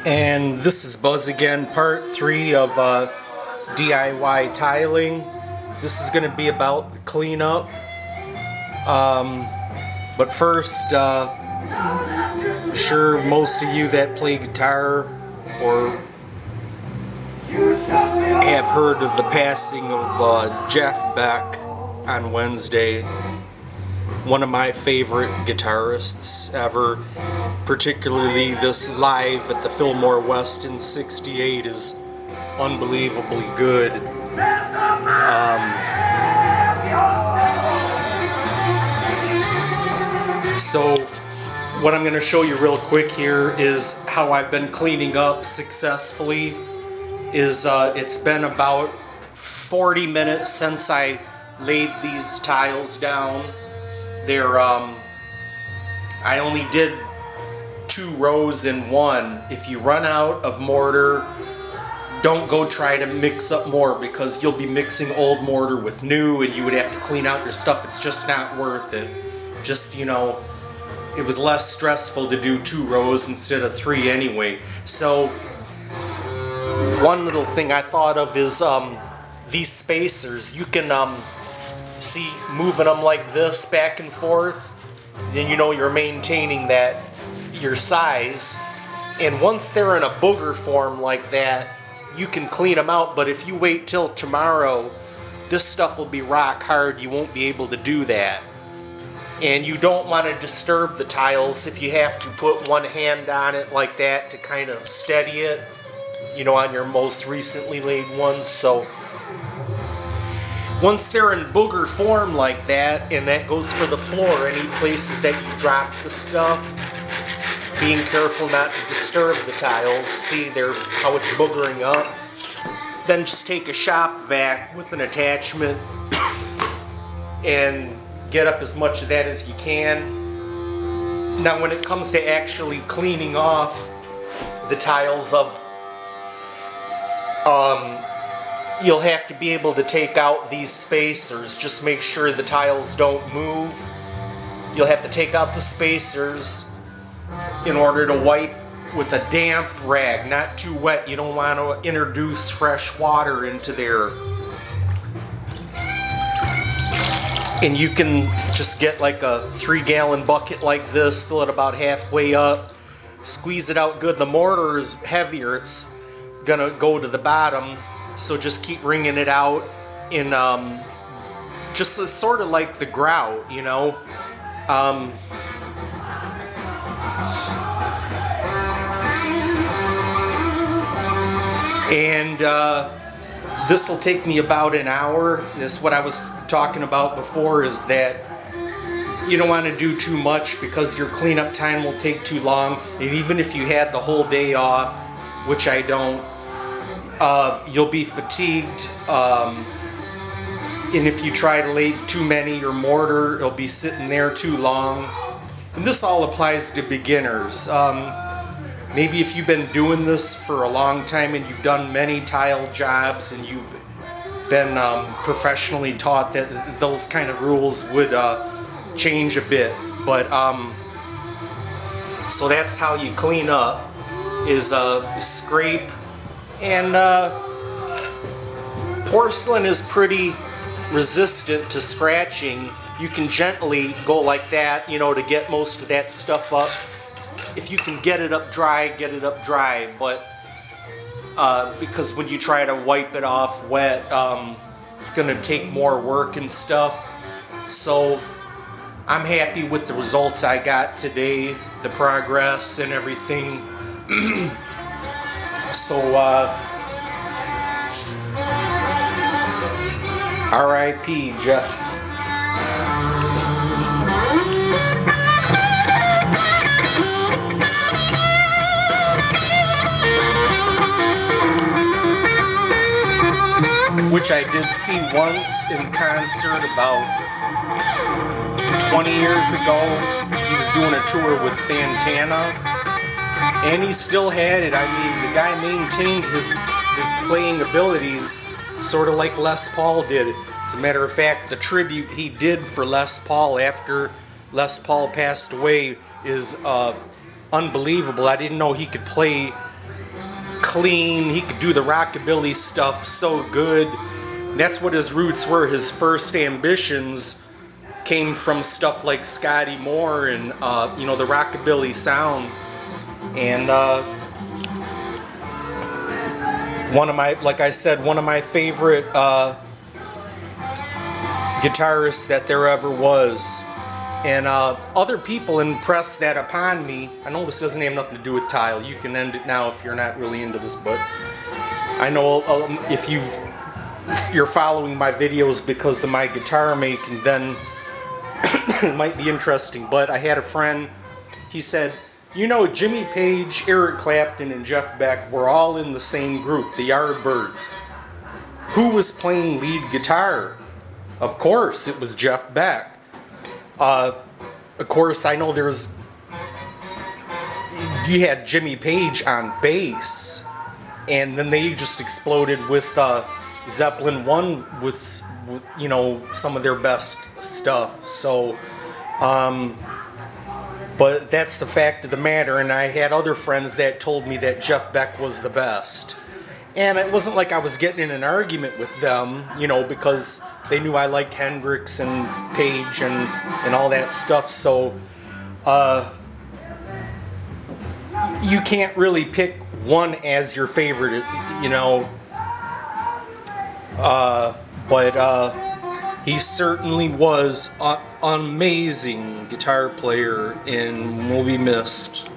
And this is Buzz again, part 3 of DIY tiling. This is going to be about the cleanup. But first, I'm sure most of you that play guitar or have heard of the passing of Jeff Beck on Wednesday. One of my favorite guitarists ever, particularly this live at the Fillmore West in '68 is unbelievably good. So what I'm going to show you real quick here is how I've been cleaning up successfully. It's been about 40 minutes since I laid these tiles down. I only did 2 rows in one. If you run out of mortar, don't go try to mix up more, because you'll be mixing old mortar with new and you would have to clean out your stuff. It's just not worth it. Just, you know, it was less stressful to do 2 rows instead of 3 anyway. So one little thing I thought of is these spacers. You can see, moving them like this back and forth, then you know you're maintaining your size. And once they're in a booger form like that, you can clean them out. But if you wait till tomorrow, this stuff will be rock hard. You won't be able to do that. And you don't want to disturb the tiles. If you have to put one hand on it like that to kind of steady it, you know, on your most recently laid ones. So once they're in booger form like that, and that goes for the floor, any places that you drop the stuff, being careful not to disturb the tiles. See how it's boogering up? Then just take a shop vac with an attachment and get up as much of that as you can. Now when it comes to actually cleaning off the tiles you'll have to be able to take out these spacers. Just make sure the tiles don't move. You'll have to take out the spacers in order to wipe with a damp rag, not too wet. You don't want to introduce fresh water into there. And you can just get like a 3-gallon bucket like this, fill it about halfway up, squeeze it out good. The mortar is heavier, it's gonna go to the bottom, so just keep wringing it out in just sort of like the grout, you know. And this will take me about an hour. This is what I was talking about before, is that you don't want to do too much because your cleanup time will take too long. And even if you had the whole day off, which I don't, you'll be fatigued. And if you try to lay too many, your mortar, it'll be sitting there too long. And this all applies to beginners. Maybe if you've been doing this for a long time and you've done many tile jobs and you've been professionally taught, that those kind of rules would change a bit. But so that's how you clean up, is scrape. And porcelain is pretty resistant to scratching. You can gently go like that, you know, to get most of that stuff up. If you can get it up dry, get it up dry. But because when you try to wipe it off wet, it's going to take more work and stuff. So I'm happy with the results I got today, the progress and everything. So R.I.P. Jeff. Which I did see once in concert about 20 years ago. He was doing a tour with Santana, and he still had it. I mean, the guy maintained his playing abilities, sort of like Les Paul did. As a matter of fact, the tribute he did for Les Paul after Les Paul passed away is unbelievable. I didn't know he could play clean. He could do the rockabilly stuff so good. That's what his roots were. His first ambitions came from stuff like Scotty Moore and you know, the rockabilly sound. And one of my, like I said, one of my favorite guitarists that there ever was. And other people impressed that upon me. I know this doesn't have nothing to do with Tile. You can end it now if you're not really into this, but I know if you're following my videos because of my guitar making, then it might be interesting. But I had a friend, he said, you know, Jimmy Page, Eric Clapton, and Jeff Beck were all in the same group, the Yardbirds. Who was playing lead guitar? Of course, it was Jeff Beck. Of course, I know you had Jimmy Page on bass, and then they just exploded with Zeppelin 1 with, you know, some of their best stuff. So, but that's the fact of the matter, and I had other friends that told me that Jeff Beck was the best. And it wasn't like I was getting in an argument with them, you know, because they knew I liked Hendrix and Page and all that stuff. So you can't really pick one as your favorite, you know. But he certainly was an amazing guitar player and will be missed.